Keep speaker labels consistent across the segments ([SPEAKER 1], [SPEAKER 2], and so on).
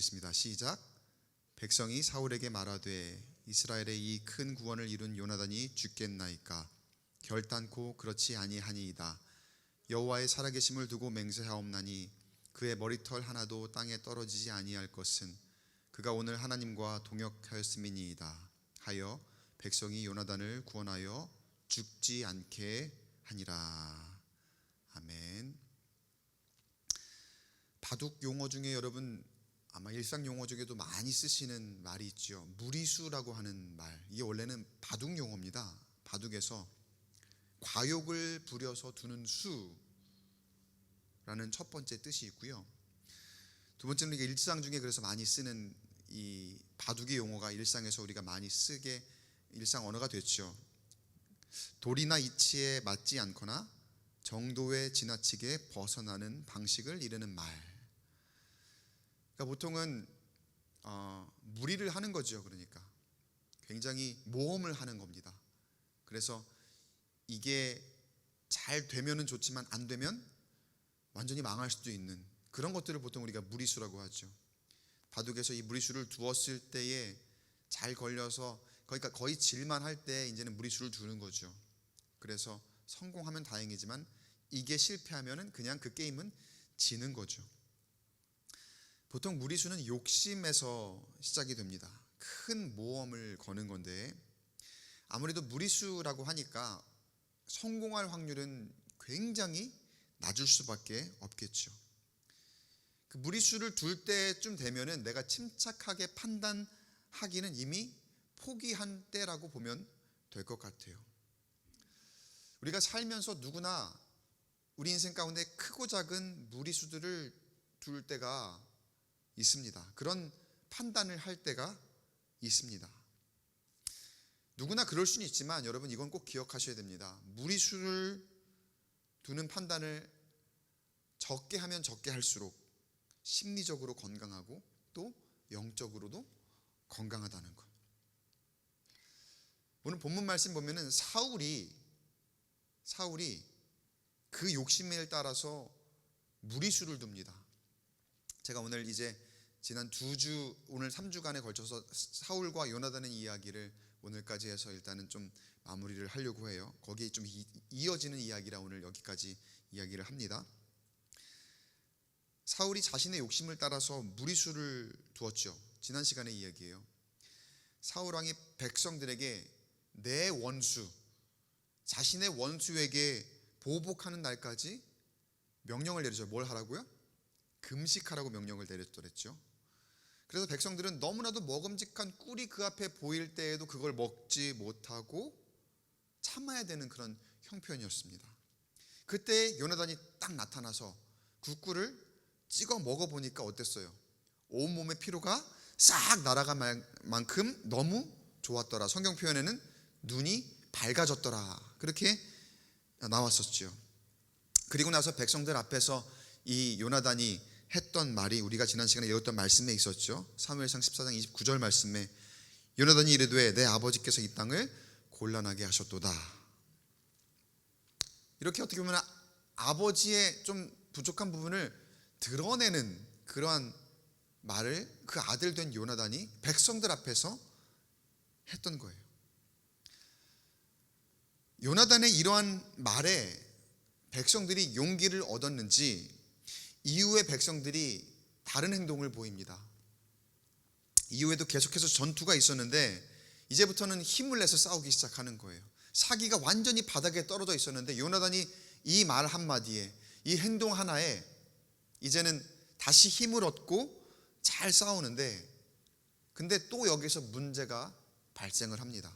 [SPEAKER 1] 읽겠습니다. 시작. 백성이 사울에게 말하되 이스라엘의 이 큰 구원을 이룬 요나단이 죽겠나이까? 결단코 그렇지 아니하니이다. 여호와의 살아계심을 두고 맹세하옵나니 그의 머리털 하나도 땅에 떨어지지 아니할 것은 그가 오늘 하나님과 동역하였음이니이다 하여 백성이 요나단을 구원하여 죽지 않게 하니라. 아멘. 바둑 용어 중에 여러분 아마 일상 용어 중에도 많이 쓰시는 말이 있죠. 무리수라고 하는 말. 이게 원래는 바둑 용어입니다. 바둑에서 과욕을 부려서 두는 수라는 첫 번째 뜻이 있고요. 두 번째는 이게 일상 중에 그래서 많이 쓰는 이 바둑의 용어가 일상에서 우리가 많이 쓰게 일상 언어가 됐죠. 도리나 이치에 맞지 않거나 정도에 지나치게 벗어나는 방식을 이르는 말. 그러니까 보통은 무리를 하는 거죠. 그러니까 굉장히 모험을 하는 겁니다. 그래서 이게 잘 되면은 좋지만 안 되면 완전히 망할 수도 있는 그런 것들을 보통 우리가 무리수라고 하죠. 바둑에서 이 무리수를 두었을 때에 잘 걸려서 그러니까 거의 질만 할 때 이제는 무리수를 두는 거죠. 그래서 성공하면 다행이지만 이게 실패하면은 그냥 그 게임은 지는 거죠. 보통 무리수는 욕심에서 시작이 됩니다. 큰 모험을 거는 건데 아무래도 무리수라고 하니까 성공할 확률은 굉장히 낮을 수밖에 없겠죠. 그 무리수를 둘 때쯤 되면은 내가 침착하게 판단하기는 이미 포기한 때라고 보면 될 것 같아요. 우리가 살면서 누구나 우리 인생 가운데 크고 작은 무리수들을 둘 때가 있습니다. 그런 판단을 할 때가 있습니다. 누구나 그럴 수는 있지만 여러분 이건 꼭 기억하셔야 됩니다. 무리수를 두는 판단을 적게 하면 적게 할수록 심리적으로 건강하고 또 영적으로도 건강하다는 것. 오늘 본문 말씀 보면은 사울이 그 욕심에 따라서 무리수를 둡니다. 제가 오늘 이제 지난 2주 오늘 3주간에 걸쳐서 사울과 요나단의 이야기를 오늘까지 해서 일단은 좀 마무리를 하려고 해요. 거기에 좀 이어지는 이야기라 오늘 여기까지 이야기를 합니다. 사울이 자신의 욕심을 따라서 무리수를 두었죠. 지난 시간의 이야기예요. 사울 왕이 백성들에게 내 원수, 자신의 원수에게 보복하는 날까지 명령을 내리죠. 뭘 하라고요? 금식하라고 명령을 내렸더랬죠. 그래서 백성들은 너무나도 먹음직한 꿀이 그 앞에 보일 때에도 그걸 먹지 못하고 참아야 되는 그런 형편이었습니다. 그때 요나단이 딱 나타나서 그 꿀을 찍어 먹어보니까 어땠어요? 온몸의 피로가 싹 날아간 만큼 너무 좋았더라. 성경 표현에는 눈이 밝아졌더라. 그렇게 나왔었죠. 그리고 나서 백성들 앞에서 이 요나단이 했던 말이 우리가 지난 시간에 읽었던 말씀에 있었죠. 사무엘상 14장 29절 말씀에 요나단이 이르되 내 아버지께서 이 땅을 곤란하게 하셨도다. 이렇게 어떻게 보면 아버지의 좀 부족한 부분을 드러내는 그러한 말을 그 아들 된 요나단이 백성들 앞에서 했던 거예요. 요나단의 이러한 말에 백성들이 용기를 얻었는지 이후에 백성들이 다른 행동을 보입니다. 이후에도 계속해서 전투가 있었는데 이제부터는 힘을 내서 싸우기 시작하는 거예요. 사기가 완전히 바닥에 떨어져 있었는데 요나단이 이 말 한마디에 이 행동 하나에 이제는 다시 힘을 얻고 잘 싸우는데 근데 또 여기서 문제가 발생을 합니다.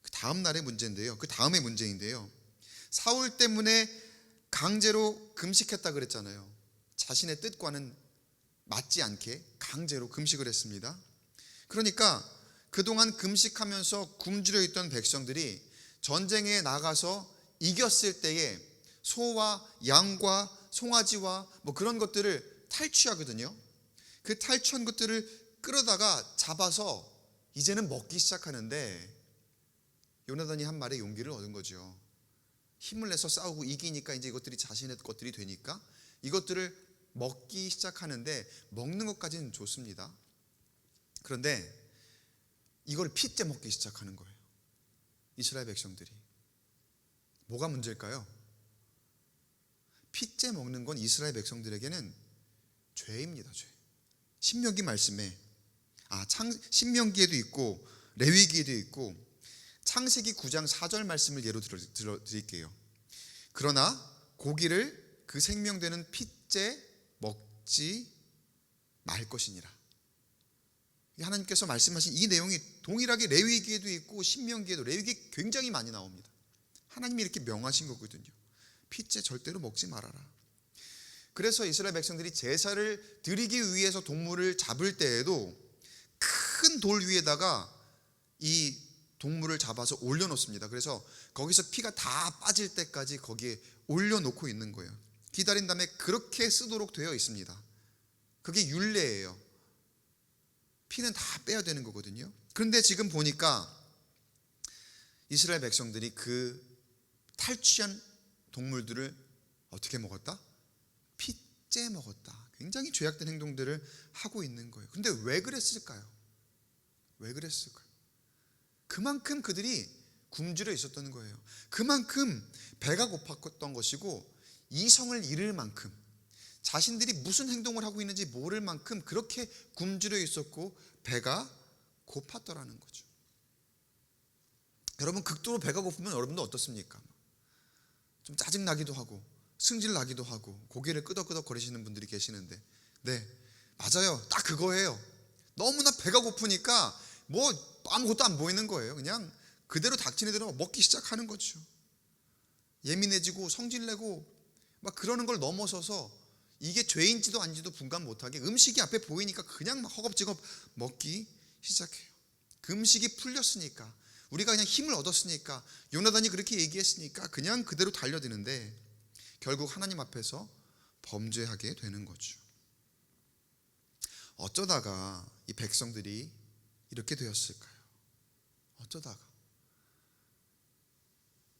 [SPEAKER 1] 그 다음 날의 문제인데요. 그 다음의 문제인데요. 사울 때문에 강제로 금식했다 그랬잖아요. 자신의 뜻과는 맞지 않게 강제로 금식을 했습니다. 그러니까 그동안 금식하면서 굶주려 있던 백성들이 전쟁에 나가서 이겼을 때에 소와 양과 송아지와 뭐 그런 것들을 탈취하거든요. 그 탈취한 것들을 끌어다가 잡아서 이제는 먹기 시작하는데 요나단이 한 말에 용기를 얻은 거죠. 힘을 내서 싸우고 이기니까 이제 이것들이 자신의 것들이 되니까 이것들을 먹기 시작하는데 먹는 것까지는 좋습니다. 그런데 이걸 핏째 먹기 시작하는 거예요. 이스라엘 백성들이. 뭐가 문제일까요? 핏째 먹는 건 이스라엘 백성들에게는 죄입니다. 죄. 신명기 말씀에 신명기에도 있고 레위기에도 있고 창세기 9장 4절 말씀을 예로 드릴게요. 그러나 고기를 그 생명되는 핏째 먹지 말 것이니라. 하나님께서 말씀하신 이 내용이 동일하게 레위기에도 있고 신명기에도, 레위기 굉장히 많이 나옵니다. 하나님이 이렇게 명하신 거거든요. 핏째 절대로 먹지 말아라. 그래서 이스라엘 백성들이 제사를 드리기 위해서 동물을 잡을 때에도 큰 돌 위에다가 이 동물을 잡아서 올려놓습니다. 그래서 거기서 피가 다 빠질 때까지 거기에 올려놓고 있는 거예요. 기다린 다음에 그렇게 쓰도록 되어 있습니다. 그게 율례예요. 피는 다 빼야 되는 거거든요. 그런데 지금 보니까 이스라엘 백성들이 그 탈취한 동물들을 어떻게 먹었다? 핏째 먹었다. 굉장히 죄악된 행동들을 하고 있는 거예요. 근데 왜 그랬을까요? 왜 그랬을까요? 그만큼 그들이 굶주려 있었던 거예요. 그만큼 배가 고팠던 것이고 이성을 잃을 만큼, 자신들이 무슨 행동을 하고 있는지 모를 만큼 그렇게 굶주려 있었고 배가 고팠더라는 거죠. 여러분, 극도로 배가 고프면 여러분도 어떻습니까? 좀 짜증나기도 하고 승질나기도 하고 고개를 끄덕끄덕 거리시는 분들이 계시는데, 네, 맞아요. 딱 그거예요. 너무나 배가 고프니까 뭐 아무것도 안 보이는 거예요. 그냥 그대로 닥치는 대로 먹기 시작하는 거죠. 예민해지고 성질내고 막 그러는 걸 넘어서서 이게 죄인지도 아닌지도 분간 못하게 음식이 앞에 보이니까 그냥 막 허겁지겁 먹기 시작해요. 그 음식이 풀렸으니까, 우리가 그냥 힘을 얻었으니까, 요나단이 그렇게 얘기했으니까 그냥 그대로 달려드는데 결국 하나님 앞에서 범죄하게 되는 거죠. 어쩌다가 이 백성들이 이렇게 되었을까요? 어쩌다가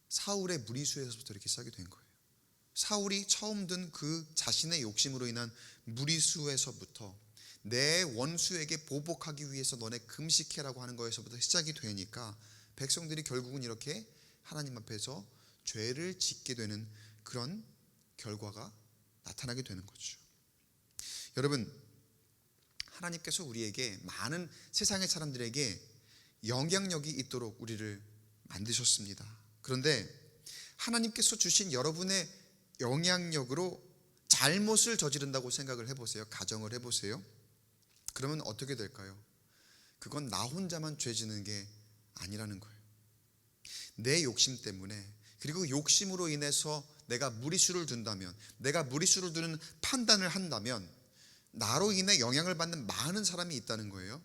[SPEAKER 1] 사울의 무리수에서부터 이렇게 시작이 된 거예요. 사울이 처음 든 그 자신의 욕심으로 인한 무리수에서부터 내 원수에게 보복하기 위해서 너네 금식해라고 하는 거에서부터 시작이 되니까 백성들이 결국은 이렇게 하나님 앞에서 죄를 짓게 되는 그런 결과가 나타나게 되는 거죠. 여러분, 하나님께서 우리에게, 많은 세상의 사람들에게 영향력이 있도록 우리를 만드셨습니다. 그런데 하나님께서 주신 여러분의 영향력으로 잘못을 저지른다고 생각을 해보세요. 가정을 해보세요. 그러면 어떻게 될까요? 그건 나 혼자만 죄 지는 게 아니라는 거예요. 내 욕심 때문에, 그리고 욕심으로 인해서 내가 무리수를 둔다면, 내가 무리수를 두는 판단을 한다면 나로 인해 영향을 받는 많은 사람이 있다는 거예요.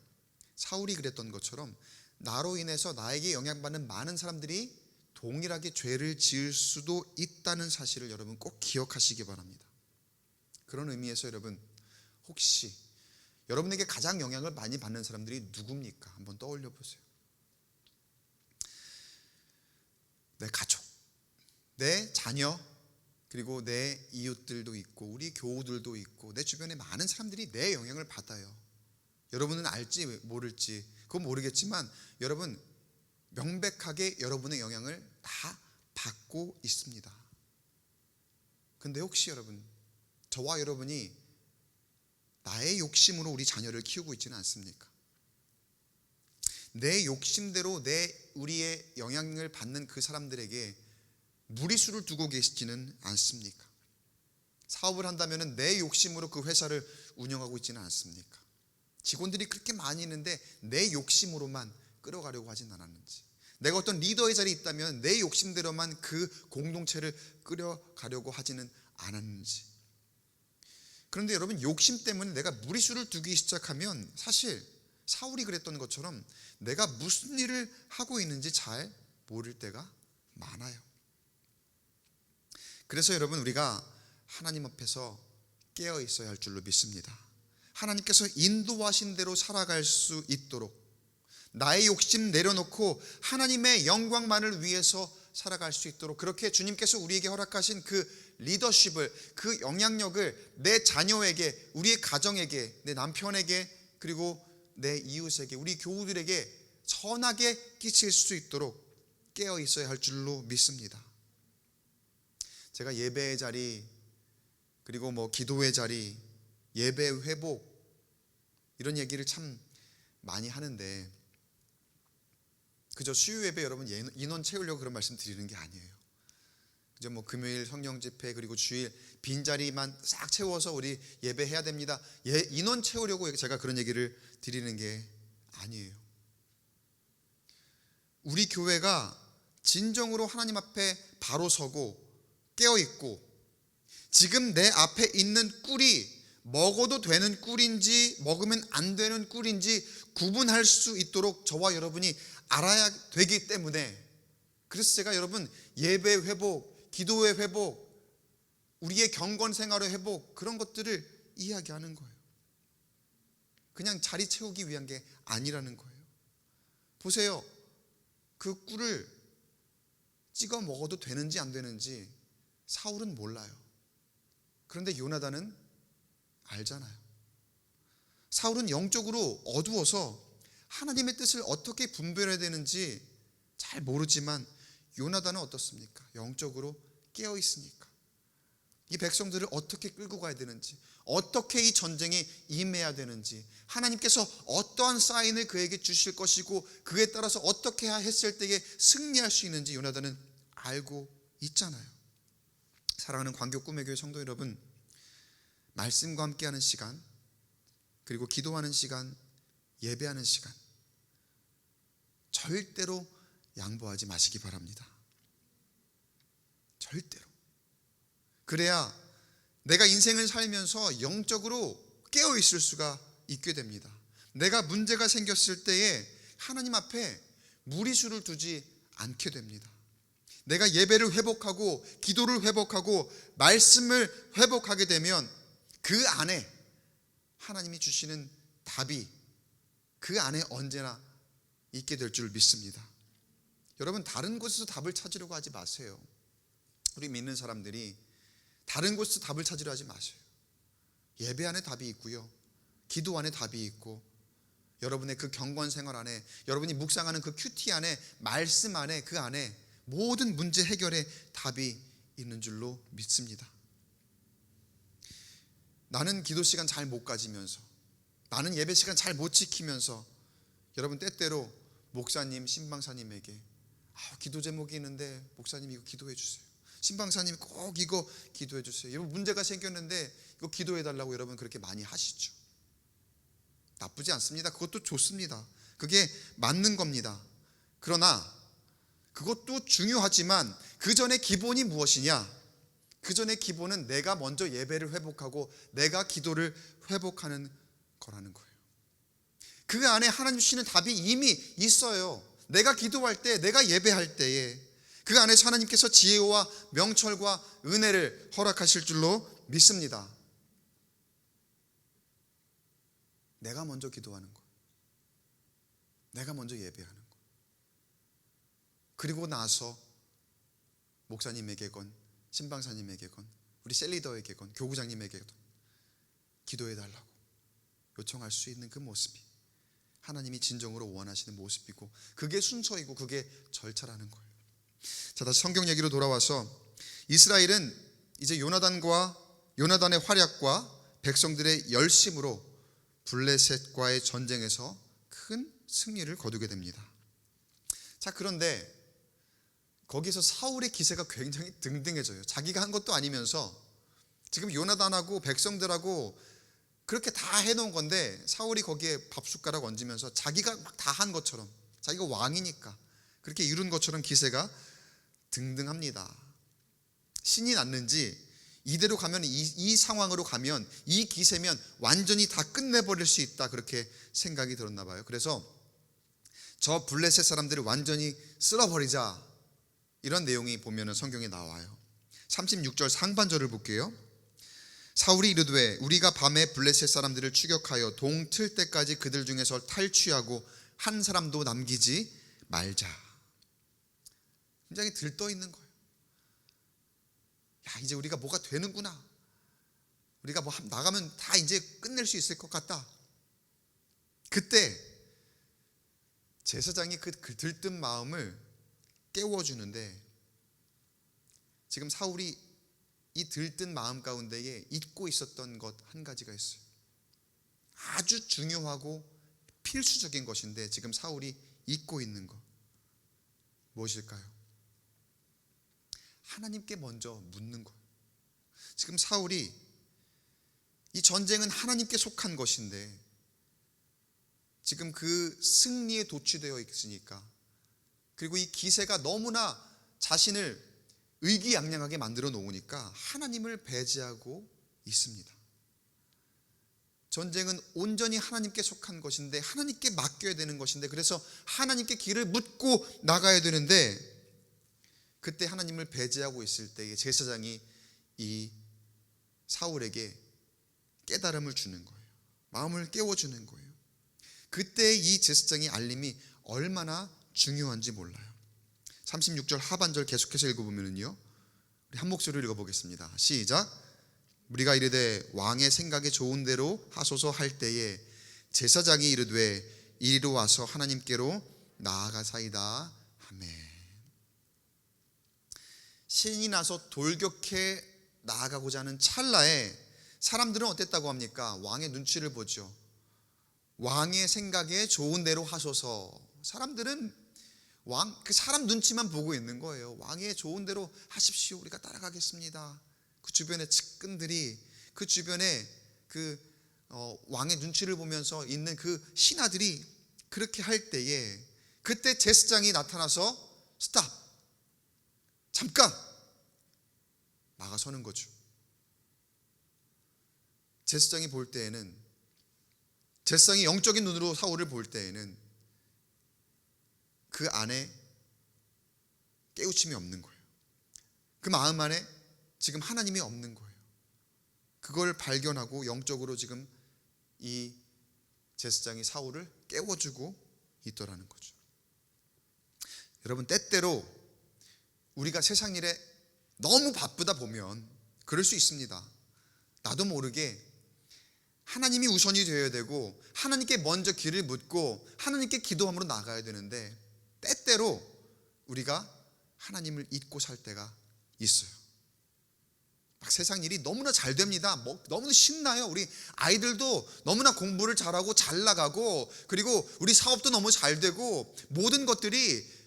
[SPEAKER 1] 사울이 그랬던 것처럼 나로 인해서 나에게 영향받는 많은 사람들이 동일하게 죄를 지을 수도 있다는 사실을 여러분 꼭 기억하시기 바랍니다. 그런 의미에서 여러분, 혹시 여러분에게 가장 영향을 많이 받는 사람들이 누굽니까? 한번 떠올려 보세요. 내 가족, 내 자녀, 그리고 내 이웃들도 있고 우리 교우들도 있고 내 주변에 많은 사람들이 내 영향을 받아요. 여러분은 알지 모를지 그건 모르겠지만 여러분 명백하게 여러분의 영향을 다 받고 있습니다. 근데 혹시 여러분, 저와 여러분이 나의 욕심으로 우리 자녀를 키우고 있지는 않습니까? 내 욕심대로 우리의 영향을 받는 그 사람들에게 무리수를 두고 계시지는 않습니까? 사업을 한다면 내 욕심으로 그 회사를 운영하고 있지는 않습니까? 직원들이 그렇게 많이 있는데 내 욕심으로만 끌어가려고 하진 않았는지, 내가 어떤 리더의 자리에 있다면 내 욕심대로만 그 공동체를 끌어가려고 하지는 않았는지. 그런데 여러분, 욕심 때문에 내가 무리수를 두기 시작하면 사실 사울이 그랬던 것처럼 내가 무슨 일을 하고 있는지 잘 모를 때가 많아요. 그래서 여러분, 우리가 하나님 앞에서 깨어 있어야 할 줄로 믿습니다. 하나님께서 인도하신 대로 살아갈 수 있도록 나의 욕심 내려놓고 하나님의 영광만을 위해서 살아갈 수 있도록 그렇게 주님께서 우리에게 허락하신 그 리더십을, 그 영향력을 내 자녀에게, 우리의 가정에게, 내 남편에게, 그리고 내 이웃에게, 우리 교우들에게 선하게 끼칠 수 있도록 깨어 있어야 할 줄로 믿습니다. 제가 예배의 자리, 그리고 기도의 자리, 예배 회복, 이런 얘기를 참 많이 하는데 그저 수요 예배 여러분 인원 채우려고 그런 말씀 드리는 게 아니에요. 그저 금요일 성령 집회 그리고 주일 빈자리만 싹 채워서 우리 예배해야 됩니다. 인원 채우려고 제가 그런 얘기를 드리는 게 아니에요. 우리 교회가 진정으로 하나님 앞에 바로 서고 깨어있고 지금 내 앞에 있는 꿀이 먹어도 되는 꿀인지 먹으면 안 되는 꿀인지 구분할 수 있도록 저와 여러분이 알아야 되기 때문에, 그래서 제가 여러분 예배 회복, 기도의 회복, 우리의 경건 생활의 회복, 그런 것들을 이야기하는 거예요. 그냥 자리 채우기 위한 게 아니라는 거예요. 보세요. 그 꿀을 찍어 먹어도 되는지 안 되는지 사울은 몰라요. 그런데 요나단은 알잖아요. 사울은 영적으로 어두워서 하나님의 뜻을 어떻게 분별해야 되는지 잘 모르지만 요나단은 어떻습니까? 영적으로 깨어 있으니까 이 백성들을 어떻게 끌고 가야 되는지, 어떻게 이 전쟁에 임해야 되는지, 하나님께서 어떠한 사인을 그에게 주실 것이고 그에 따라서 어떻게 했을 때에 승리할 수 있는지 요나단은 알고 있잖아요. 사랑하는 광교 꿈의 교회 성도 여러분, 말씀과 함께하는 시간, 그리고 기도하는 시간, 예배하는 시간 절대로 양보하지 마시기 바랍니다. 절대로. 그래야 내가 인생을 살면서 영적으로 깨어있을 수가 있게 됩니다. 내가 문제가 생겼을 때에 하나님 앞에 무리수를 두지 않게 됩니다. 내가 예배를 회복하고 기도를 회복하고 말씀을 회복하게 되면 그 안에 하나님이 주시는 답이 그 안에 언제나 있게 될 줄 믿습니다. 여러분, 다른 곳에서 답을 찾으려고 하지 마세요. 우리 믿는 사람들이 다른 곳에서 답을 찾으려 하지 마세요. 예배 안에 답이 있고요, 기도 안에 답이 있고, 여러분의 그 경건 생활 안에, 여러분이 묵상하는 그 큐티 안에, 말씀 안에, 그 안에 모든 문제 해결의 답이 있는 줄로 믿습니다. 나는 기도 시간 잘 못 가지면서, 나는 예배 시간 잘 못 지키면서 여러분 때때로 목사님, 신방사님에게 기도 제목이 있는데 목사님 이거 기도해 주세요, 신방사님 꼭 이거 기도해 주세요, 이거 문제가 생겼는데 이거 기도해 달라고 여러분 그렇게 많이 하시죠. 나쁘지 않습니다. 그것도 좋습니다. 그게 맞는 겁니다. 그러나 그것도 중요하지만 그 전에 기본이 무엇이냐? 그 전에 기본은 내가 먼저 예배를 회복하고 내가 기도를 회복하는 거라는 거예요. 그 안에 하나님 주시는 답이 이미 있어요. 내가 기도할 때, 내가 예배할 때에 그 안에서 하나님께서 지혜와 명철과 은혜를 허락하실 줄로 믿습니다. 내가 먼저 기도하는 것, 내가 먼저 예배하는 것, 그리고 나서 목사님에게건 신방사님에게건 우리 셀리더에게건 교구장님에게건 기도해달라고 요청할 수 있는 그 모습이 하나님이 진정으로 원하시는 모습이고, 그게 순서이고 그게 절차라는 거예요. 자, 다시 성경 얘기로 돌아와서 이스라엘은 이제 요나단의 활약과 백성들의 열심으로 블레셋과의 전쟁에서 큰 승리를 거두게 됩니다. 자, 그런데 거기서 사울의 기세가 굉장히 등등해져요. 자기가 한 것도 아니면서 지금 요나단하고 백성들하고 그렇게 다 해놓은 건데 사울이 거기에 밥숟가락 얹으면서 자기가 막 다 한 것처럼, 자기가 왕이니까 그렇게 이룬 것처럼 기세가 등등합니다. 신이 났는지 이대로 가면 이 상황으로 가면 이 기세면 완전히 다 끝내버릴 수 있다, 그렇게 생각이 들었나 봐요. 그래서 저 블레셋 사람들을 완전히 쓸어버리자, 이런 내용이 보면 성경에 나와요. 36절 상반절을 볼게요. 사울이 이르되 우리가 밤에 블레셋 사람들을 추격하여 동틀 때까지 그들 중에서 탈취하고 한 사람도 남기지 말자. 굉장히 들떠 있는 거예요. 야, 이제 우리가 뭐가 되는구나. 우리가 뭐 나가면 다 이제 끝낼 수 있을 것 같다. 그때 제사장이 그 들뜬 마음을 깨워주는데, 지금 사울이 이 들뜬 마음 가운데에 잊고 있었던 것 한 가지가 있어요. 아주 중요하고 필수적인 것인데 지금 사울이 잊고 있는 것, 무엇일까요? 하나님께 먼저 묻는 것. 지금 사울이, 이 전쟁은 하나님께 속한 것인데 지금 그 승리에 도취되어 있으니까, 그리고 이 기세가 너무나 자신을 의기양양하게 만들어 놓으니까 하나님을 배제하고 있습니다. 전쟁은 온전히 하나님께 속한 것인데, 하나님께 맡겨야 되는 것인데, 그래서 하나님께 길을 묻고 나가야 되는데, 그때 하나님을 배제하고 있을 때에 제사장이 이 사울에게 깨달음을 주는 거예요. 마음을 깨워주는 거예요. 그때 이 제사장의 알림이 얼마나 중요한지 몰라요. 36절 하반절 계속해서 읽어보면요, 우리 한 목소리로 읽어보겠습니다. 시작. 우리가 이르되 왕의 생각에 좋은 대로 하소서 할 때에 제사장이 이르되 이리로 와서 하나님께로 나아가사이다 하매. 신이 나서 돌격해 나아가고자 하는 찰나에 사람들은 어땠다고 합니까? 왕의 눈치를 보죠. 왕의 생각에 좋은 대로 하소서. 사람들은 그 사람 눈치만 보고 있는 거예요. 왕의 좋은 대로 하십시오. 우리가 따라가겠습니다. 그 주변의 측근들이, 그 주변에 왕의 눈치를 보면서 있는 그 신하들이 그렇게 할 때에, 그때 제사장이 나타나서 스탑, 잠깐 나가서는 거죠. 제사장이 볼 때에는, 제사장이 영적인 눈으로 사울을 볼 때에는 그 안에 깨우침이 없는 거예요. 그 마음 안에 지금 하나님이 없는 거예요. 그걸 발견하고 영적으로 지금 이 제사장이 사울을 깨워주고 있더라는 거죠. 여러분, 때때로 우리가 세상 일에 너무 바쁘다 보면 그럴 수 있습니다. 나도 모르게 하나님이 우선이 되어야 되고, 하나님께 먼저 길을 묻고 하나님께 기도함으로 나가야 되는데, 때때로 우리가 하나님을 잊고 살 때가 있어요. 막 세상 일이 너무나 잘 됩니다. 너무 신나요. 우리 아이들도 너무나 공부를 잘하고 잘 나가고, 그리고 우리 사업도 너무 잘 되고, 모든 것들이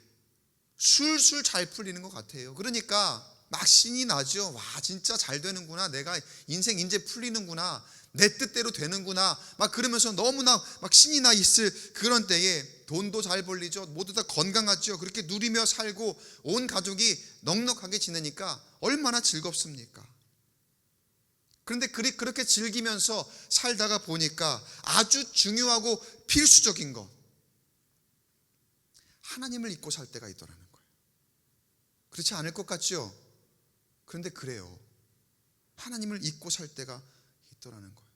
[SPEAKER 1] 술술 잘 풀리는 것 같아요. 그러니까 막 신이 나죠. 와, 진짜 잘 되는구나. 내가 인생 이제 풀리는구나. 내 뜻대로 되는구나. 막 그러면서 너무나 막 신이 나 있을 그런 때에 돈도 잘 벌리죠. 모두 다 건강하죠. 그렇게 누리며 살고 온 가족이 넉넉하게 지내니까 얼마나 즐겁습니까? 그런데 그렇게 즐기면서 살다가 보니까 아주 중요하고 필수적인 것, 하나님을 잊고 살 때가 있더라는 거예요. 그렇지 않을 것 같죠? 그런데 그래요. 하나님을 잊고 살 때가 있더라는 거예요.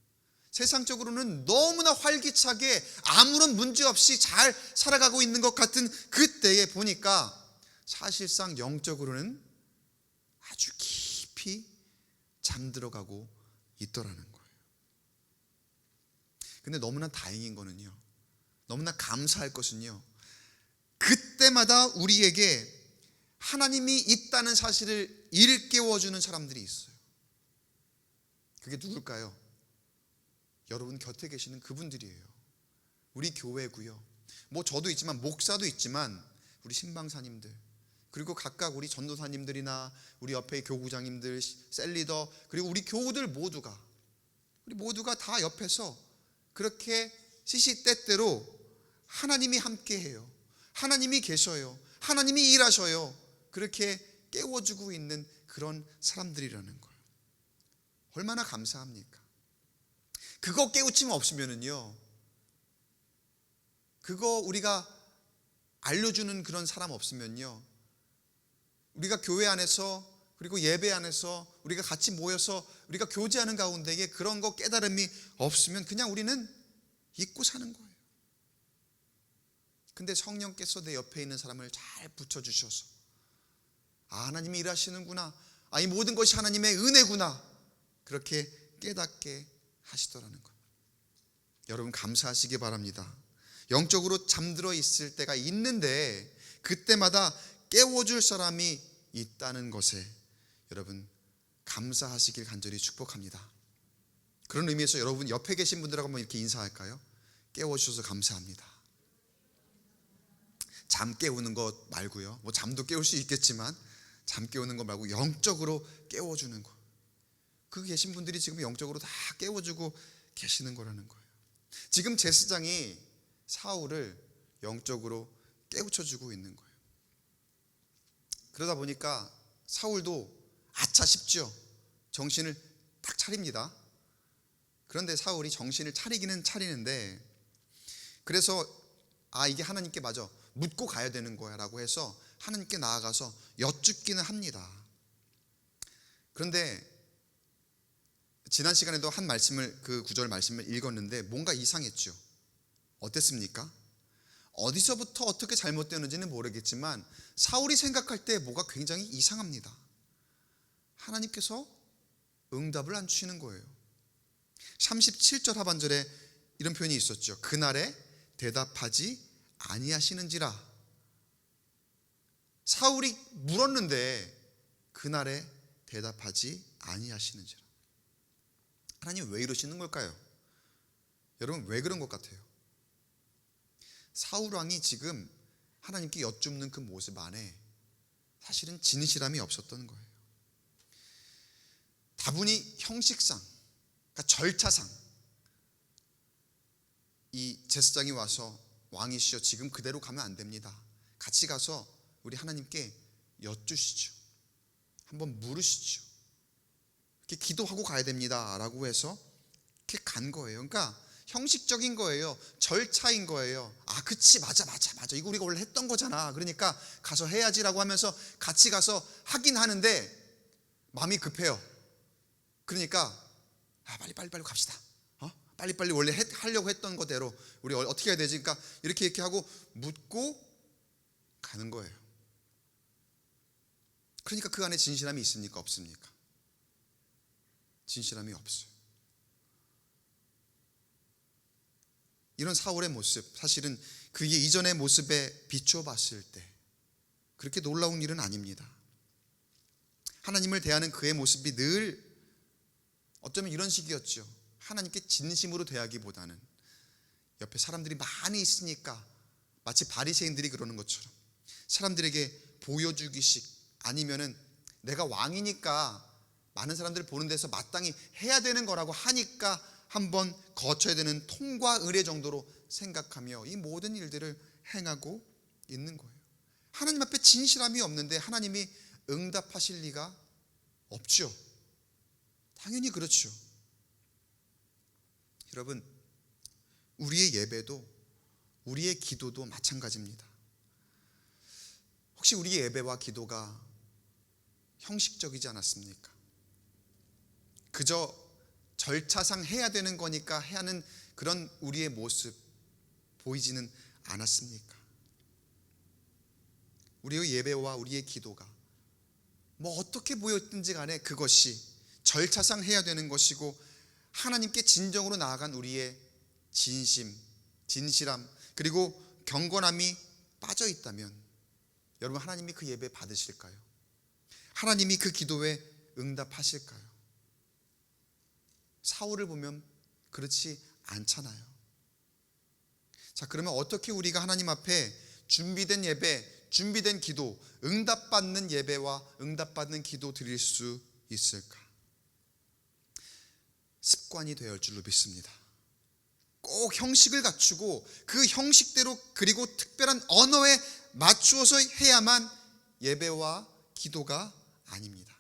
[SPEAKER 1] 세상적으로는 너무나 활기차게 아무런 문제 없이 잘 살아가고 있는 것 같은 그때에 보니까 사실상 영적으로는 아주 깊이 잠들어가고 있더라는 거예요. 근데 너무나 다행인 거는요, 너무나 감사할 것은요, 그때마다 우리에게 하나님이 있다는 사실을 일깨워주는 사람들이 있어요. 그게 누굴까요? 여러분 곁에 계시는 그분들이에요. 우리 교회고요. 저도 있지만, 목사도 있지만, 우리 신방사님들, 그리고 각각 우리 전도사님들이나 우리 옆에 교구장님들, 셀리더, 그리고 우리 교우들 우리 모두가 다 옆에서 그렇게 시시때때로 하나님이 함께해요. 하나님이 계셔요. 하나님이 일하셔요. 그렇게 깨워주고 있는 그런 사람들이라는 거예요. 얼마나 감사합니까? 그거 깨우침 없으면은요, 그거 우리가 알려주는 그런 사람 없으면요, 우리가 교회 안에서, 그리고 예배 안에서 우리가 같이 모여서 우리가 교제하는 가운데에 그런 거 깨달음이 없으면 그냥 우리는 잊고 사는 거예요. 근데 성령께서 내 옆에 있는 사람을 잘 붙여주셔서 하나님이 일하시는구나. 이 모든 것이 하나님의 은혜구나. 그렇게 깨닫게 하시더라는 것. 여러분 감사하시기 바랍니다. 영적으로 잠들어 있을 때가 있는데 그때마다 깨워줄 사람이 있다는 것에 여러분 감사하시길 간절히 축복합니다. 그런 의미에서 여러분 옆에 계신 분들하고 한번 이렇게 인사할까요? 깨워주셔서 감사합니다. 잠 깨우는 것 말고요. 뭐 잠도 깨울 수 있겠지만 잠 깨우는 것 말고 영적으로 깨워주는 것. 그 계신 분들이 지금 영적으로 다 깨워주고 계시는 거라는 거예요. 지금 제사장이 사울을 영적으로 깨우쳐주고 있는 거예요. 그러다 보니까 사울도 아차 싶죠. 정신을 딱 차립니다. 그런데 사울이 정신을 차리기는 차리는데 그래서 이게 하나님께 맞아 묻고 가야 되는 거야 라고 해서 하나님께 나아가서 여쭙기는 합니다. 그런데 지난 시간에도 한 말씀을 그 구절 말씀을 읽었는데 뭔가 이상했죠. 어땠습니까? 어디서부터 어떻게 잘못되는지는 모르겠지만 사울이 생각할 때 뭐가 굉장히 이상합니다. 하나님께서 응답을 안 주시는 거예요. 37절 하반절에 이런 표현이 있었죠. 그날에 대답하지 아니하시는지라. 사울이 물었는데 그날에 대답하지 아니하시는지라. 하나님 왜 이러시는 걸까요? 여러분 왜 그런 것 같아요? 사울 왕이 지금 하나님께 여쭙는 그 모습 안에 사실은 진실함이 없었던 거예요. 다분히 형식상, 그러니까 절차상 이 제사장이 와서 왕이시여 지금 그대로 가면 안 됩니다. 같이 가서 우리 하나님께 여쭈시죠. 한번 물으시죠. 이렇게 기도하고 가야 됩니다 라고 해서 이렇게 간 거예요. 그러니까 형식적인 거예요. 절차인 거예요. 그치 맞아 이거 우리가 원래 했던 거잖아. 그러니까 가서 해야지라고 하면서 같이 가서 하긴 하는데 마음이 급해요. 그러니까 빨리 갑시다. 빨리 원래 하려고 했던 거대로 우리 어떻게 해야 되지? 그러니까 이렇게 하고 묻고 가는 거예요. 그러니까 그 안에 진실함이 있습니까? 없습니까? 진실함이 없어요. 이런 사울의 모습, 사실은 그의 이전의 모습에 비추어 봤을 때 그렇게 놀라운 일은 아닙니다. 하나님을 대하는 그의 모습이 늘 어쩌면 이런 식이었죠. 하나님께 진심으로 대하기보다는 옆에 사람들이 많이 있으니까 마치 바리새인들이 그러는 것처럼 사람들에게 보여주기식, 아니면은 내가 왕이니까 많은 사람들 보는 데서 마땅히 해야 되는 거라고 하니까 한번 거쳐야 되는 통과 의례 정도로 생각하며 이 모든 일들을 행하고 있는 거예요. 하나님 앞에 진실함이 없는데 하나님이 응답하실 리가 없죠. 당연히 그렇죠. 여러분, 우리의 예배도 우리의 기도도 마찬가지입니다. 혹시 우리의 예배와 기도가 형식적이지 않았습니까? 그저 절차상 해야 되는 거니까 해야 하는 그런 우리의 모습 보이지는 않았습니까? 우리의 예배와 우리의 기도가 뭐 어떻게 보였든지 간에 그것이 절차상 해야 되는 것이고 하나님께 진정으로 나아간 우리의 진심, 진실함 그리고 경건함이 빠져 있다면 여러분 하나님이 그 예배 받으실까요? 하나님이 그 기도에 응답하실까요? 사울을 보면 그렇지 않잖아요. 자, 그러면 어떻게 우리가 하나님 앞에 준비된 예배, 준비된 기도, 응답받는 예배와 응답받는 기도 드릴 수 있을까? 습관이 되어 올 줄로 믿습니다. 꼭 형식을 갖추고 그 형식대로 그리고 특별한 언어에 맞추어서 해야만 예배와 기도가 아닙니다.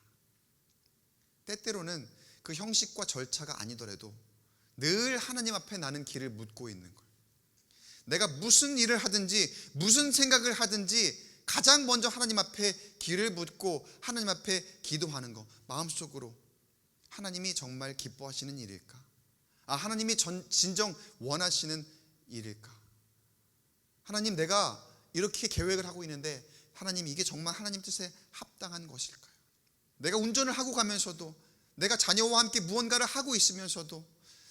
[SPEAKER 1] 때때로는 그 형식과 절차가 아니더라도 늘 하나님 앞에 나는 길을 묻고 있는 거예요. 내가 무슨 일을 하든지 무슨 생각을 하든지 가장 먼저 하나님 앞에 길을 묻고 하나님 앞에 기도하는 거, 마음속으로 하나님이 정말 기뻐하시는 일일까? 하나님이 진정 원하시는 일일까? 하나님, 내가 이렇게 계획을 하고 있는데 하나님, 이게 정말 하나님 뜻에 합당한 것일까요? 내가 운전을 하고 가면서도, 내가 자녀와 함께 무언가를 하고 있으면서도,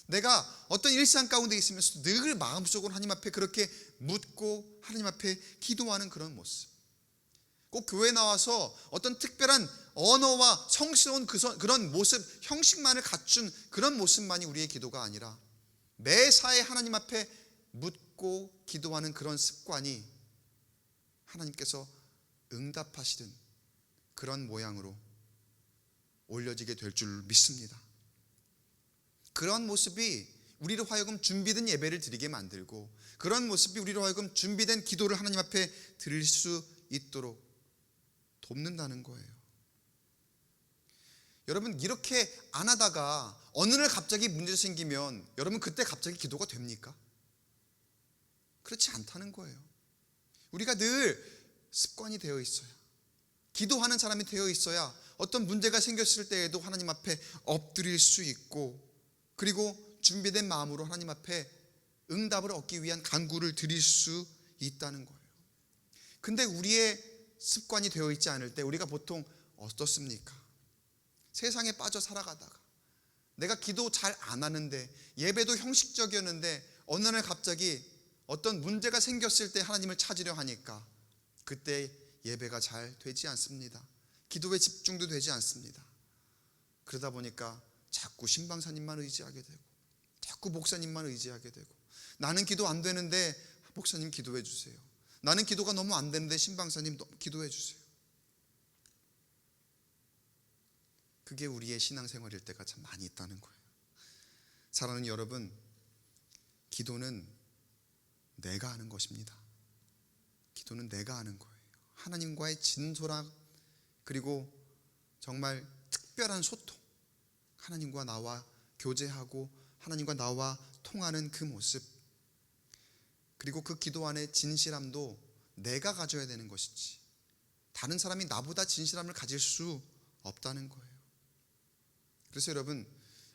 [SPEAKER 1] 내가 어떤 일상 가운데 있으면서도 늘 마음속으로 하나님 앞에 그렇게 묻고 하나님 앞에 기도하는 그런 모습. 꼭 교회 나와서 어떤 특별한 언어와 성스러운 그런 모습, 형식만을 갖춘 그런 모습만이 우리의 기도가 아니라 매사에 하나님 앞에 묻고 기도하는 그런 습관이 하나님께서 응답하시는 그런 모양으로 올려지게 될 줄 믿습니다. 그런 모습이 우리로 하여금 준비된 예배를 드리게 만들고, 그런 모습이 우리로 하여금 준비된 기도를 하나님 앞에 드릴 수 있도록 돕는다는 거예요. 여러분, 이렇게 안 하다가 어느 날 갑자기 문제 생기면 여러분 그때 갑자기 기도가 됩니까? 그렇지 않다는 거예요. 우리가 늘 습관이 되어 있어야, 기도하는 사람이 되어 있어야 어떤 문제가 생겼을 때에도 하나님 앞에 엎드릴 수 있고, 그리고 준비된 마음으로 하나님 앞에 응답을 얻기 위한 간구를 드릴 수 있다는 거예요. 근데 우리의 습관이 되어 있지 않을 때 우리가 보통 어떻습니까? 세상에 빠져 살아가다가 내가 기도 잘 안 하는데, 예배도 형식적이었는데 어느 날 갑자기 어떤 문제가 생겼을 때 하나님을 찾으려 하니까 그때 예배가 잘 되지 않습니다. 기도에 집중도 되지 않습니다. 그러다 보니까 자꾸 신방사님만 의지하게 되고, 자꾸 목사님만 의지하게 되고, 나는 기도 안 되는데 목사님 기도해 주세요. 나는 기도가 너무 안 되는데 신방사님 기도해 주세요. 그게 우리의 신앙생활일 때가 참 많이 있다는 거예요. 사랑하는 여러분, 기도는 내가 하는 것입니다. 기도는 내가 하는 거예요. 하나님과의 진솔한, 그리고 정말 특별한 소통, 하나님과 나와 교제하고 하나님과 나와 통하는 그 모습, 그리고 그 기도 안에 진실함도 내가 가져야 되는 것이지 다른 사람이 나보다 진실함을 가질 수 없다는 거예요. 그래서 여러분,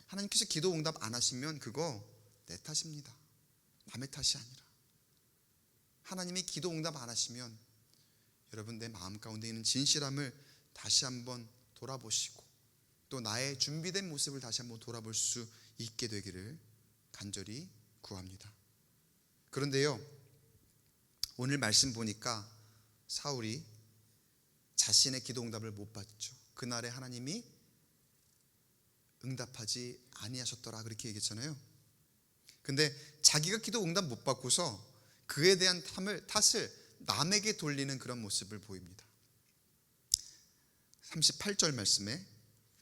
[SPEAKER 1] 하나님께서 기도 응답 안 하시면 그거 내 탓입니다. 남의 탓이 아니라 하나님이 기도 응답 안 하시면 여러분, 내 마음 가운데 있는 진실함을 다시 한번 돌아보시고, 또 나의 준비된 모습을 다시 한번 돌아볼 수 있게 되기를 간절히 구합니다. 그런데요, 오늘 말씀 보니까 사울이 자신의 기도 응답을 못 받죠. 그날에 하나님이 응답하지 아니하셨더라, 그렇게 얘기했잖아요. 근데 자기가 기도 응답 못 받고서 그에 대한 탓을 남에게 돌리는 그런 모습을 보입니다. 38절 말씀에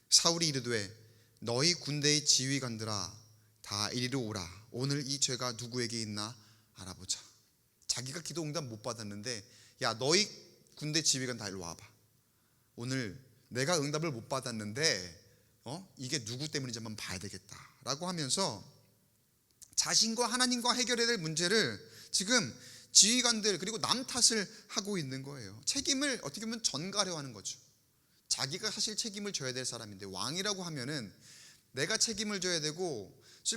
[SPEAKER 1] 사울이 이르되 너희 군대의 지휘관들아 다 이리로 오라. 오늘 이 죄가 누구에게 있나 알아보자. 자기가 기도 응답 못 받았는데, 야, 너희 군대 지휘관 다 일로 와봐. 오늘 내가 응답을 못 받았는데 이게 누구 때문인지 한번 봐야 되겠다 라고 하면서 자신과 하나님과 해결해야 될 문제를 지금 지휘관들 그리고 남 탓을 하고 있는 거예요. 책임을 어떻게 보면 전가려 하는 거죠. 자기가 사실 책임을 져야 될 사람인데, 왕이라고 하면은 내가 책임을 져야 되고,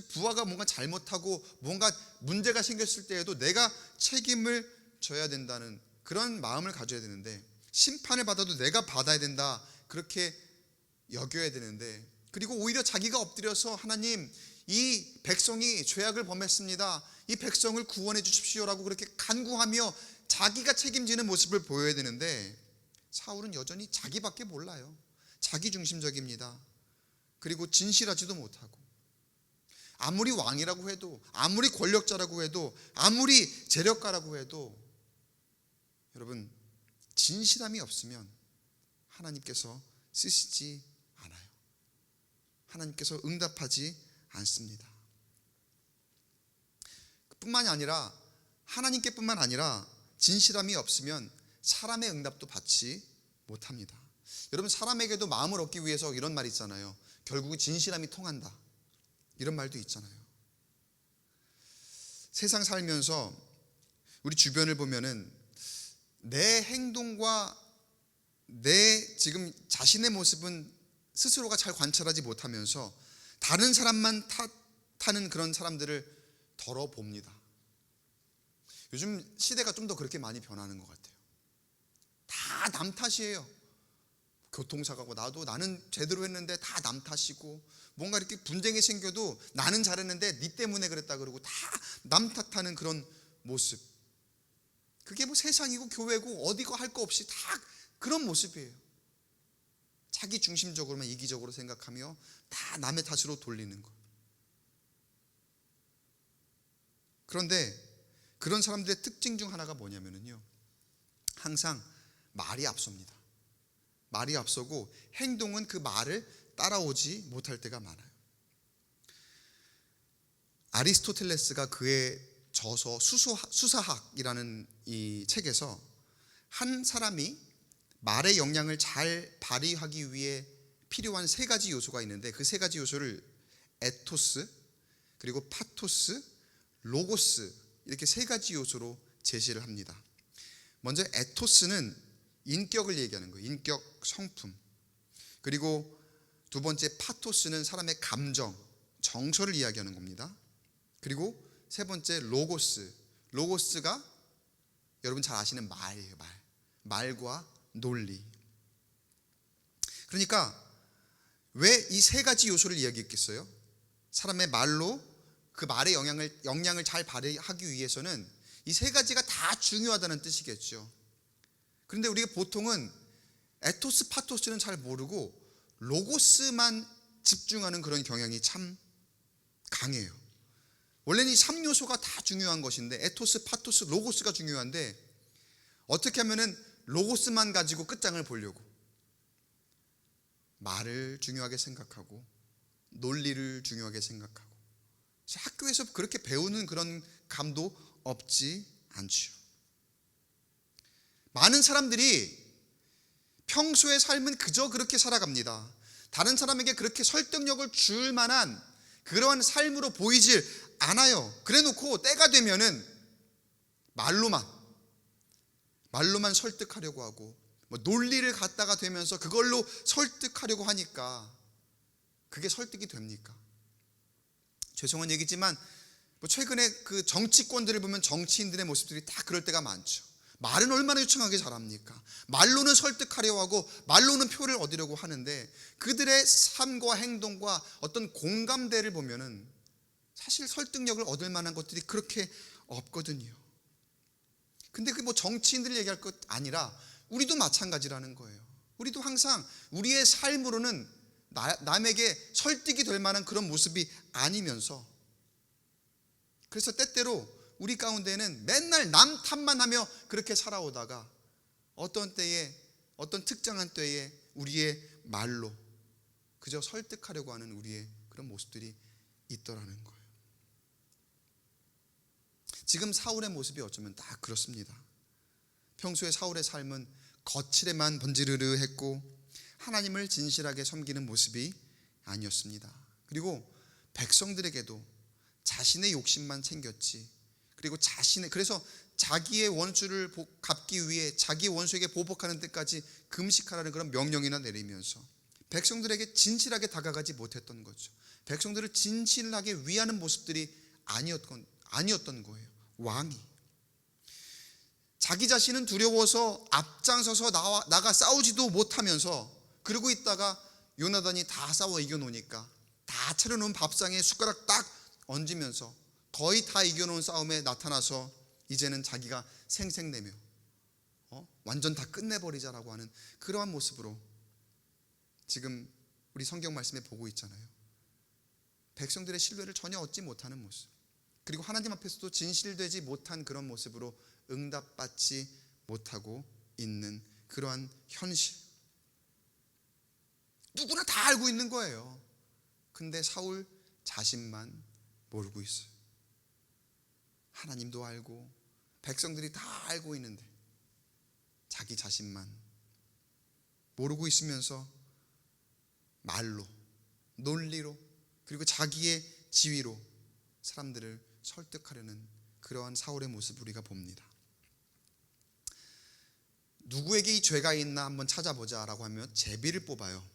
[SPEAKER 1] 부하가 뭔가 잘못하고 뭔가 문제가 생겼을 때에도 내가 책임을 져야 된다는 그런 마음을 가져야 되는데, 심판을 받아도 내가 받아야 된다, 그렇게 여겨야 되는데, 그리고 오히려 자기가 엎드려서 하나님, 이 백성이 죄악을 범했습니다, 이 백성을 구원해 주십시오라고 그렇게 간구하며 자기가 책임지는 모습을 보여야 되는데, 사울은 여전히 자기밖에 몰라요. 자기중심적입니다. 그리고 진실하지도 못하고, 아무리 왕이라고 해도, 아무리 권력자라고 해도, 아무리 재력가라고 해도 여러분, 진실함이 없으면 하나님께서 쓰시지 않아요. 하나님께서 응답하지 않습니다. 뿐만이 아니라, 하나님께뿐만 아니라 진실함이 없으면 사람의 응답도 받지 못합니다. 여러분, 사람에게도 마음을 얻기 위해서 이런 말이 있잖아요. 결국은 진실함이 통한다, 이런 말도 있잖아요. 세상 살면서 우리 주변을 보면은 내 행동과 내 지금 자신의 모습은 스스로가 잘 관찰하지 못하면서 다른 사람만 탓하는 그런 사람들을 덜어봅니다. 요즘 시대가 좀 더 그렇게 많이 변하는 것 같아요. 다 남 탓이에요. 교통사고가 나도 나는 제대로 했는데 다 남 탓이고, 뭔가 이렇게 분쟁이 생겨도 나는 잘했는데 네 때문에 그랬다 그러고 다 남 탓하는 그런 모습. 그게 뭐 세상이고 교회고 어디고 할 거 없이 다 그런 모습이에요. 자기 중심적으로만 이기적으로 생각하며 다 남의 탓으로 돌리는 것. 그런데 그런 사람들의 특징 중 하나가 뭐냐면요, 항상 말이 앞섭니다. 말이 앞서고 행동은 그 말을 따라오지 못할 때가 많아요. 아리스토텔레스가 그의 저서 수사학이라는 이 책에서 한 사람이 말의 역량을 잘 발휘하기 위해 필요한 세 가지 요소가 있는데, 그 세 가지 요소를 에토스, 그리고 파토스, 로고스, 이렇게 세 가지 요소로 제시를 합니다. 먼저 에토스는 인격을 얘기하는 거예요. 인격, 성품. 그리고 두 번째 파토스는 사람의 감정, 정서를 이야기하는 겁니다. 그리고 세 번째 로고스. 로고스가 여러분 잘 아시는 말이에요. 말과 논리. 그러니까 왜 이 세 가지 요소를 이야기했겠어요? 사람의 말로 그 말의 역량을 잘 발휘하기 위해서는 이 세 가지가 다 중요하다는 뜻이겠죠. 그런데 우리가 보통은 에토스, 파토스는 잘 모르고 로고스만 집중하는 그런 경향이 참 강해요. 원래는 이 3요소가 다 중요한 것인데, 에토스, 파토스, 로고스가 중요한데 어떻게 하면은 로고스만 가지고 끝장을 보려고 말을 중요하게 생각하고 논리를 중요하게 생각하고, 학교에서 그렇게 배우는 그런 감도 없지 않죠. 많은 사람들이 평소의 삶은 그저 그렇게 살아갑니다. 다른 사람에게 그렇게 설득력을 줄 만한 그러한 삶으로 보이질 않아요. 그래놓고 때가 되면은 말로만 설득하려고 하고, 논리를 갖다가 되면서 그걸로 설득하려고 하니까 그게 설득이 됩니까? 죄송한 얘기지만 최근에 그 정치권들을 보면 정치인들의 모습들이 다 그럴 때가 많죠. 말은 얼마나 유창하게 잘합니까? 말로는 설득하려고 하고 말로는 표를 얻으려고 하는데, 그들의 삶과 행동과 어떤 공감대를 보면은 사실 설득력을 얻을 만한 것들이 그렇게 없거든요. 근데 그 정치인들을 얘기할 것 아니라 우리도 마찬가지라는 거예요. 우리도 항상 우리의 삶으로는 남에게 설득이 될 만한 그런 모습이 아니면서, 그래서 때때로 우리 가운데는 맨날 남 탓만 하며 그렇게 살아오다가 어떤 때에, 어떤 특정한 때에 우리의 말로 그저 설득하려고 하는 우리의 그런 모습들이 있더라는 거예요. 지금 사울의 모습이 어쩌면 다 그렇습니다. 평소에 사울의 삶은 거칠에만 번지르르 했고 하나님을 진실하게 섬기는 모습이 아니었습니다. 그리고 백성들에게도 자신의 욕심만 챙겼지, 그리고 그래서 자기의 원수를 갚기 위해 자기의 원수에게 보복하는 때까지 금식하라는 그런 명령이나 내리면서 백성들에게 진실하게 다가가지 못했던 거죠. 백성들을 진실하게 위하는 모습들이 아니었던 거예요. 왕이 자기 자신은 두려워서 앞장서서 나가 싸우지도 못하면서, 그러고 있다가 요나단이 다 싸워 이겨놓으니까 다 차려놓은 밥상에 숟가락 딱 얹으면서 거의 다 이겨놓은 싸움에 나타나서 이제는 자기가 생색내며 완전 다 끝내버리자라고 하는 그러한 모습으로 지금 우리 성경 말씀에 보고 있잖아요. 백성들의 신뢰를 전혀 얻지 못하는 모습, 그리고 하나님 앞에서도 진실되지 못한 그런 모습으로 응답받지 못하고 있는 그러한 현실, 누구나 다 알고 있는 거예요. 근데 사울 자신만 모르고 있어요. 하나님도 알고 백성들이 다 알고 있는데 자기 자신만 모르고 있으면서 말로, 논리로, 그리고 자기의 지위로 사람들을 설득하려는 그러한 사울의 모습을 우리가 봅니다. 누구에게 이 죄가 있나 한번 찾아보자라고 하면 제비를 뽑아요.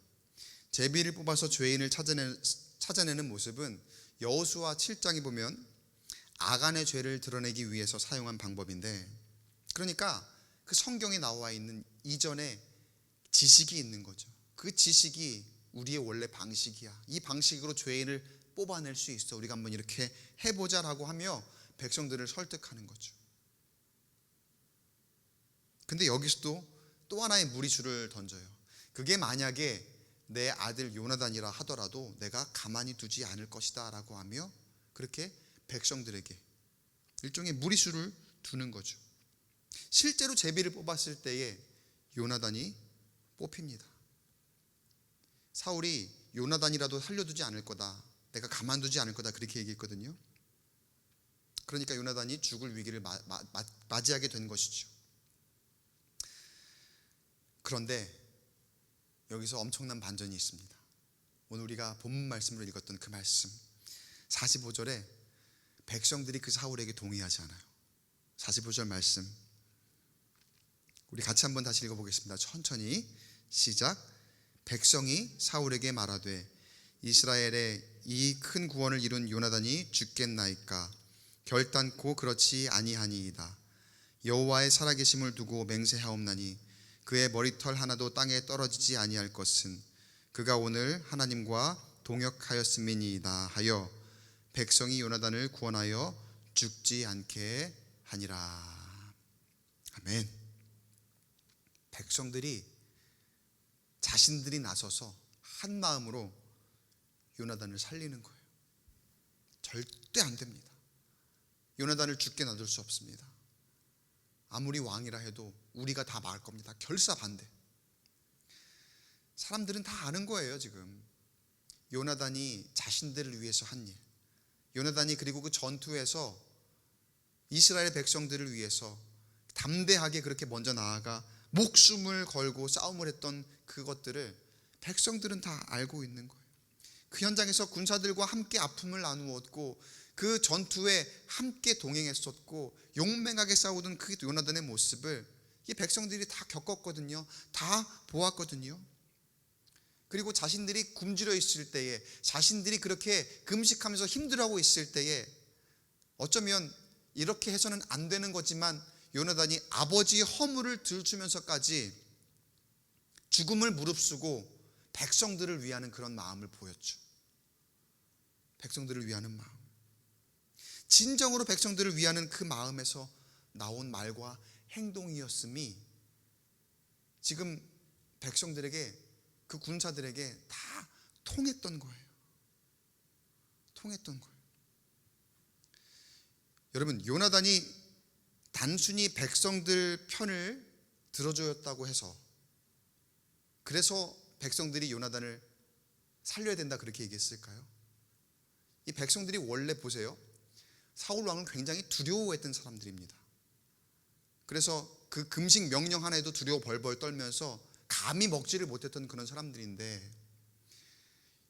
[SPEAKER 1] 제비를 뽑아서 죄인을 찾아내는 모습은 여호수아 7장에 보면 아간의 죄를 드러내기 위해서 사용한 방법인데, 그러니까 그 성경에 나와 있는 이전에 지식이 있는 거죠. 그 지식이 우리의 원래 방식이야. 이 방식으로 죄인을 뽑아낼 수 있어. 우리가 한번 이렇게 해보자라고 하며 백성들을 설득하는 거죠. 근데 여기서도 또 하나의 무리수를 던져요. 그게 만약에 내 아들 요나단이라 하더라도 내가 가만히 두지 않을 것이다 라고 하며 그렇게 백성들에게 일종의 무리수를 두는 거죠. 실제로 제비를 뽑았을 때에 요나단이 뽑힙니다. 사울이 요나단이라도 살려두지 않을 거다, 내가 가만두지 않을 거다 그렇게 얘기했거든요. 그러니까 요나단이 죽을 위기를 맞이하게 된 것이죠. 그런데 여기서 엄청난 반전이 있습니다. 오늘 우리가 본문 말씀으로 읽었던 그 말씀 45절에 백성들이 그 사울에게 동의하지 않아요. 45절 말씀 우리 같이 한번 다시 읽어보겠습니다. 천천히 시작. 백성이 사울에게 말하되 이스라엘의 이 큰 구원을 이룬 요나단이 죽겠나이까? 결단코 그렇지 아니하니이다. 여호와의 살아계심을 두고 맹세하옵나니 그의 머리털 하나도 땅에 떨어지지 아니할 것은 그가 오늘 하나님과 동역하였음이니이다 하여 백성이 요나단을 구원하여 죽지 않게 하니라. 아멘. 백성들이 자신들이 나서서 한 마음으로 요나단을 살리는 거예요. 절대 안 됩니다. 요나단을 죽게 놔둘 수 없습니다. 아무리 왕이라 해도 우리가 다 막을 겁니다. 결사반대. 사람들은 다 아는 거예요. 지금 요나단이 자신들을 위해서 한 일, 요나단이 그리고 그 전투에서 이스라엘 백성들을 위해서 담대하게 그렇게 먼저 나아가 목숨을 걸고 싸움을 했던 그것들을 백성들은 다 알고 있는 거예요. 그 현장에서 군사들과 함께 아픔을 나누었고 그 전투에 함께 동행했었고 용맹하게 싸우던 그 요나단의 모습을 이 백성들이 다 겪었거든요. 다 보았거든요. 그리고 자신들이 굶주려 있을 때에, 자신들이 그렇게 금식하면서 힘들어하고 있을 때에 어쩌면 이렇게 해서는 안 되는 거지만 요나단이 아버지의 허물을 들추면서까지 죽음을 무릅쓰고 백성들을 위하는 그런 마음을 보였죠. 백성들을 위하는 마음, 진정으로 백성들을 위하는 그 마음에서 나온 말과 행동이었음이 지금 백성들에게, 그 군사들에게 다 통했던 거예요. 통했던 거예요. 여러분, 요나단이 단순히 백성들 편을 들어줬다고 해서, 그래서 백성들이 요나단을 살려야 된다 그렇게 얘기했을까요? 이 백성들이 원래 보세요, 사울 왕을 굉장히 두려워했던 사람들입니다. 그래서 그 금식 명령 하나에도 두려워 벌벌 떨면서 감히 먹지를 못했던 그런 사람들인데,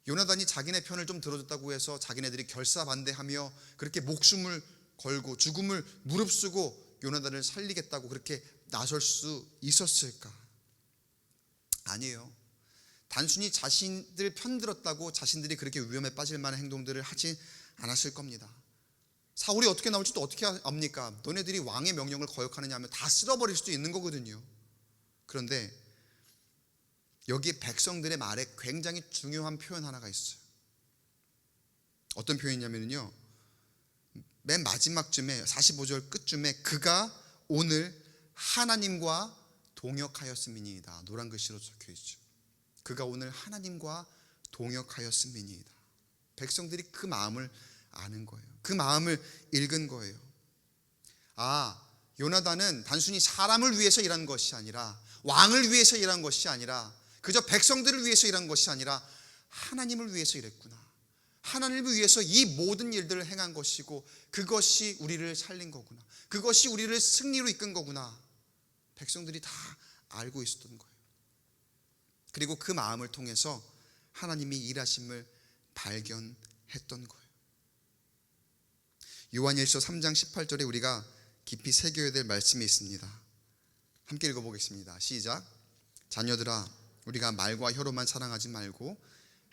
[SPEAKER 1] 요나단이 자기네 편을 좀 들어줬다고 해서 자기네들이 결사반대하며 그렇게 목숨을 걸고 죽음을 무릅쓰고 요나단을 살리겠다고 그렇게 나설 수 있었을까? 아니에요. 단순히 자신들 편들었다고 자신들이 그렇게 위험에 빠질 만한 행동들을 하지 않았을 겁니다. 사울이 어떻게 나올지 또 어떻게 압니까? 너네들이 왕의 명령을 거역하느냐 하면 다 쓸어버릴 수도 있는 거거든요. 그런데 여기에 백성들의 말에 굉장히 중요한 표현 하나가 있어요. 어떤 표현이냐면요, 맨 마지막쯤에 45절 끝쯤에 그가 오늘 하나님과 동역하였음이니이다. 노란 글씨로 적혀 있죠. 그가 오늘 하나님과 동역하였음이니이다. 백성들이 그 마음을 아는 거예요. 그 마음을 읽은 거예요. 아, 요나단은 단순히 사람을 위해서 일한 것이 아니라, 왕을 위해서 일한 것이 아니라, 그저 백성들을 위해서 일한 것이 아니라 하나님을 위해서 일했구나. 하나님을 위해서 이 모든 일들을 행한 것이고 그것이 우리를 살린 거구나. 그것이 우리를 승리로 이끈 거구나. 백성들이 다 알고 있었던 거예요. 그리고 그 마음을 통해서 하나님이 일하심을 발견했던 거예요. 요한일서 3장 18절에 우리가 깊이 새겨야 될 말씀이 있습니다. 함께 읽어보겠습니다. 시작. 자녀들아, 우리가 말과 혀로만 사랑하지 말고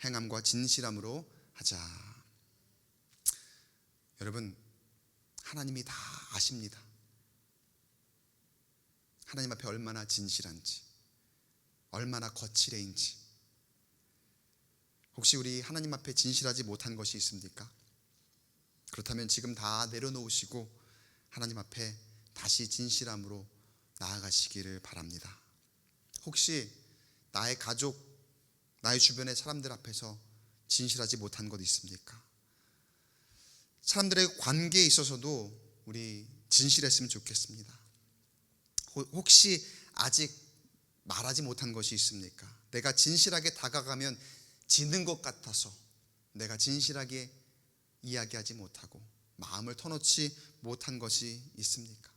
[SPEAKER 1] 행함과 진실함으로 하자. 여러분, 하나님이 다 아십니다. 하나님 앞에 얼마나 진실한지, 얼마나 거칠애인지. 혹시 우리 하나님 앞에 진실하지 못한 것이 있습니까? 그렇다면 지금 다 내려놓으시고 하나님 앞에 다시 진실함으로 나아가시기를 바랍니다. 혹시 나의 가족, 나의 주변의 사람들 앞에서 진실하지 못한 것 있습니까? 사람들의 관계에 있어서도 우리 진실했으면 좋겠습니다. 혹시 아직 말하지 못한 것이 있습니까? 내가 진실하게 다가가면 지는 것 같아서 내가 진실하게 이야기하지 못하고 마음을 터놓지 못한 것이 있습니까?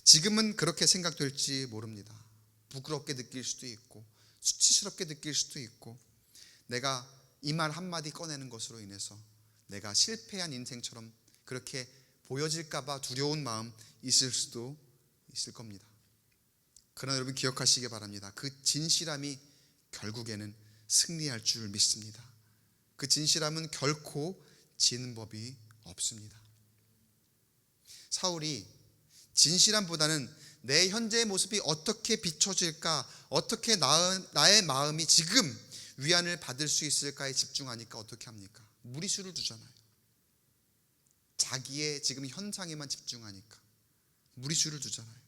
[SPEAKER 1] 지금은 그렇게 생각될지 모릅니다. 부끄럽게 느낄 수도 있고 수치스럽게 느낄 수도 있고 내가 이 말 한마디 꺼내는 것으로 인해서 내가 실패한 인생처럼 그렇게 보여질까 봐 두려운 마음 있을 수도 있을 겁니다. 그러나 여러분 기억하시기 바랍니다. 그 진실함이 결국에는 승리할 줄 믿습니다. 그 진실함은 결코 지는 법이 없습니다. 사울이 진실함보다는 내 현재의 모습이 어떻게 비춰질까, 어떻게 나의 마음이 지금 위안을 받을 수 있을까에 집중하니까 어떻게 합니까? 무리수를 두잖아요. 자기의 지금 현상에만 집중하니까 무리수를 두잖아요.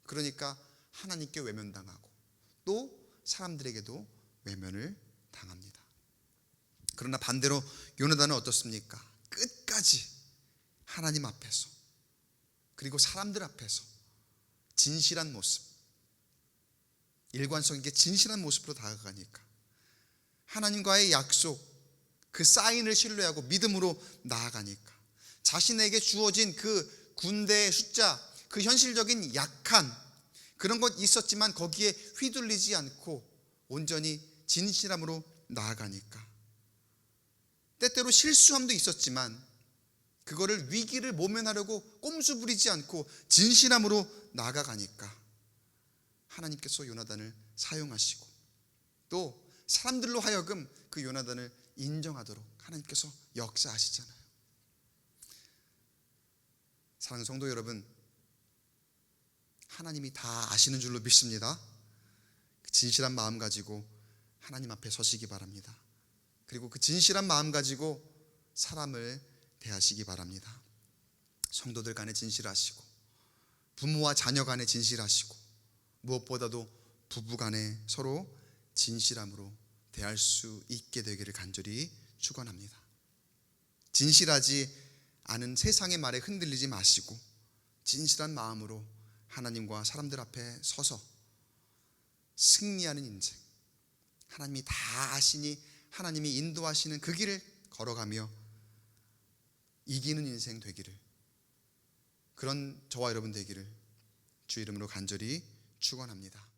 [SPEAKER 1] 그러니까 하나님께 외면당하고 또 사람들에게도 외면을 당합니다. 그러나 반대로 요나단은 어떻습니까? 끝까지 하나님 앞에서 그리고 사람들 앞에서 진실한 모습, 일관성 있게 진실한 모습으로 다가가니까 하나님과의 약속, 그 사인을 신뢰하고 믿음으로 나아가니까 자신에게 주어진 그 군대의 숫자, 그 현실적인 약한 그런 것 있었지만 거기에 휘둘리지 않고 온전히 진실함으로 나아가니까 때때로 실수함도 있었지만 그거를 위기를 모면하려고 꼼수 부리지 않고 진실함으로 나아가니까 하나님께서 요나단을 사용하시고 또 사람들로 하여금 그 요나단을 인정하도록 하나님께서 역사하시잖아요. 사랑하는 성도 여러분, 하나님이 다 아시는 줄로 믿습니다. 진실한 마음 가지고 하나님 앞에 서시기 바랍니다. 그리고 그 진실한 마음 가지고 사람을 대하시기 바랍니다. 성도들 간에 진실하시고 부모와 자녀 간에 진실하시고 무엇보다도 부부 간에 서로 진실함으로 대할 수 있게 되기를 간절히 축원합니다. 진실하지 않은 세상의 말에 흔들리지 마시고 진실한 마음으로 하나님과 사람들 앞에 서서 승리하는 인생, 하나님이 다 아시니 하나님이 인도하시는 그 길을 걸어가며 이기는 인생 되기를, 그런 저와 여러분 되기를 주 이름으로 간절히 축원합니다.